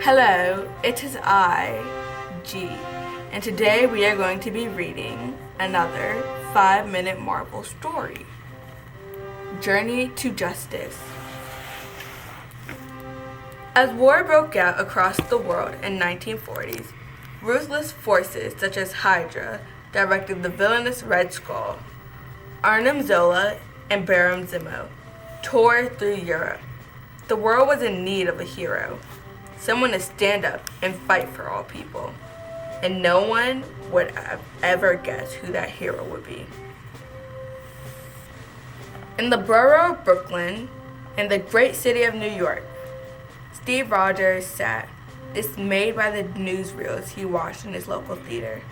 Hello, it is I, G, and today we are going to be reading another 5-minute Marvel story, Journey to Justice. As war broke out across the world in 1940s, ruthless forces such as Hydra directed the villainous Red Skull, Arnim Zola, and Baron Zemo tore through Europe. The world was in need of a hero, someone to stand up and fight for all people, and no one would have ever guessed who that hero would be. In the borough of Brooklyn, in the great city of New York, Steve Rogers sat, dismayed by the newsreels he watched in his local theater.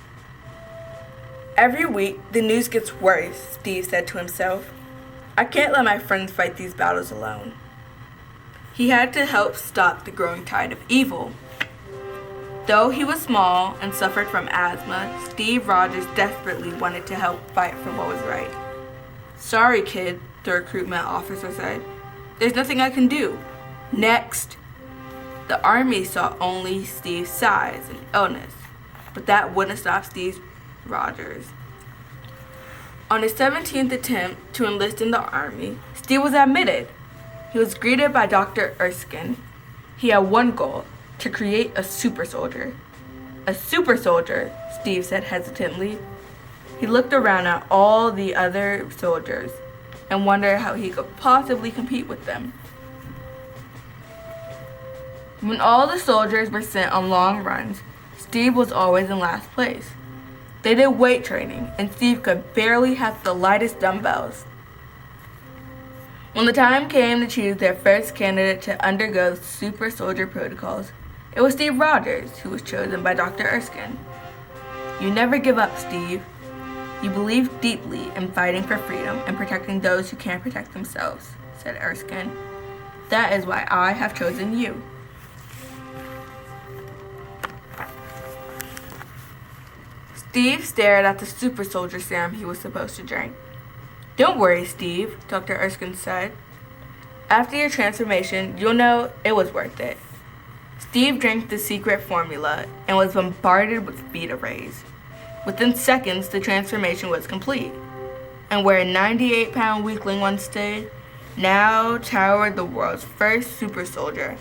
Every week, the news gets worse, Steve said to himself. I can't let my friends fight these battles alone. He had to help stop the growing tide of evil. Though he was small and suffered from asthma, Steve Rogers desperately wanted to help fight for what was right. Sorry, kid, the recruitment officer said. There's nothing I can do. Next. The army saw only Steve's size and illness, but that wouldn't stop Steve Rogers. On his 17th attempt to enlist in the army, Steve was admitted. He was greeted by Dr. Erskine. He had one goal, to create a super soldier. A super soldier, Steve said hesitantly. He looked around at all the other soldiers and wondered how he could possibly compete with them. When all the soldiers were sent on long runs, Steve was always in last place. They did weight training, and Steve could barely have the lightest dumbbells. When the time came to choose their first candidate to undergo super soldier protocols, it was Steve Rogers who was chosen by Dr. Erskine. You never give up, Steve. You believe deeply in fighting for freedom and protecting those who can't protect themselves, said Erskine. That is why I have chosen you. Steve stared at the super soldier serum he was supposed to drink. Don't worry, Steve, Dr. Erskine said. After your transformation, you'll know it was worth it. Steve drank the secret formula and was bombarded with beta rays. Within seconds, the transformation was complete. And where a 98-pound weakling once stood, now towered the world's first super soldier.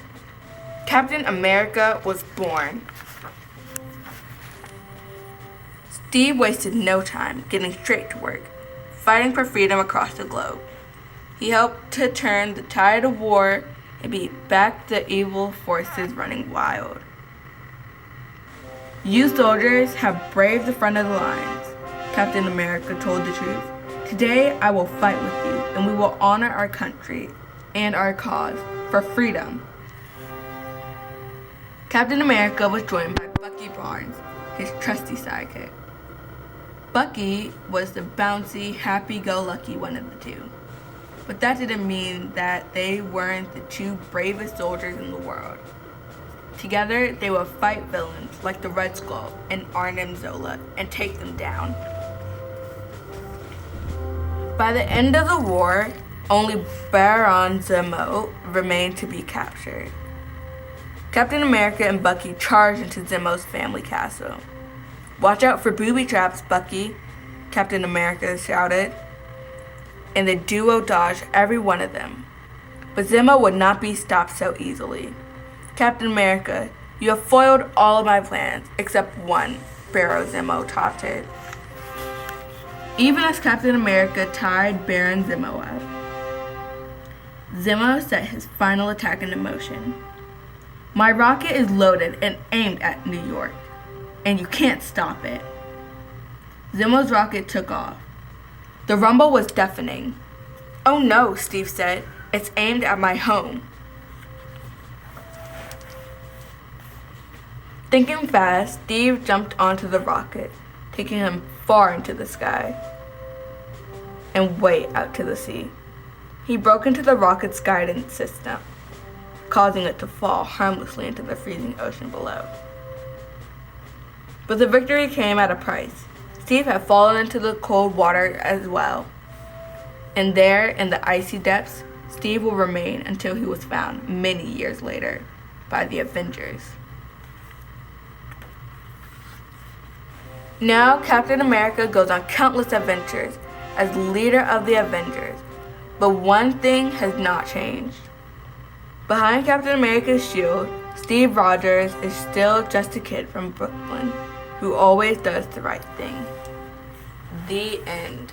Captain America was born. Steve wasted no time getting straight to work, fighting for freedom across the globe. He helped to turn the tide of war and beat back the evil forces running wild. You soldiers have braved the front of the lines, Captain America told the troops. Today I will fight with you, and we will honor our country and our cause for freedom. Captain America was joined by Bucky Barnes, his trusty sidekick. Bucky was the bouncy, happy-go-lucky one of the two. But that didn't mean that they weren't the two bravest soldiers in the world. Together, they would fight villains like the Red Skull and Arnim Zola and take them down. By the end of the war, only Baron Zemo remained to be captured. Captain America and Bucky charged into Zemo's family castle. Watch out for booby traps, Bucky, Captain America shouted, and the duo dodged every one of them. But Zemo would not be stopped so easily. Captain America, you have foiled all of my plans, except one, Baron Zemo taunted. Even as Captain America tied Baron Zemo up, Zemo set his final attack into motion. My rocket is loaded and aimed at New York, and you can't stop it. Zemo's rocket took off. The rumble was deafening. Oh no, Steve said. It's aimed at my home. Thinking fast, Steve jumped onto the rocket, taking him far into the sky and way out to the sea. He broke into the rocket's guidance system, causing it to fall harmlessly into the freezing ocean below. But the victory came at a price. Steve had fallen into the cold water as well. And there, in the icy depths, Steve will remain until he was found many years later. by the Avengers. Now Captain America goes on countless adventures as leader of the Avengers, but one thing has not changed. Behind Captain America's shield, Steve Rogers is still just a kid from Brooklyn who always does the right thing. The end.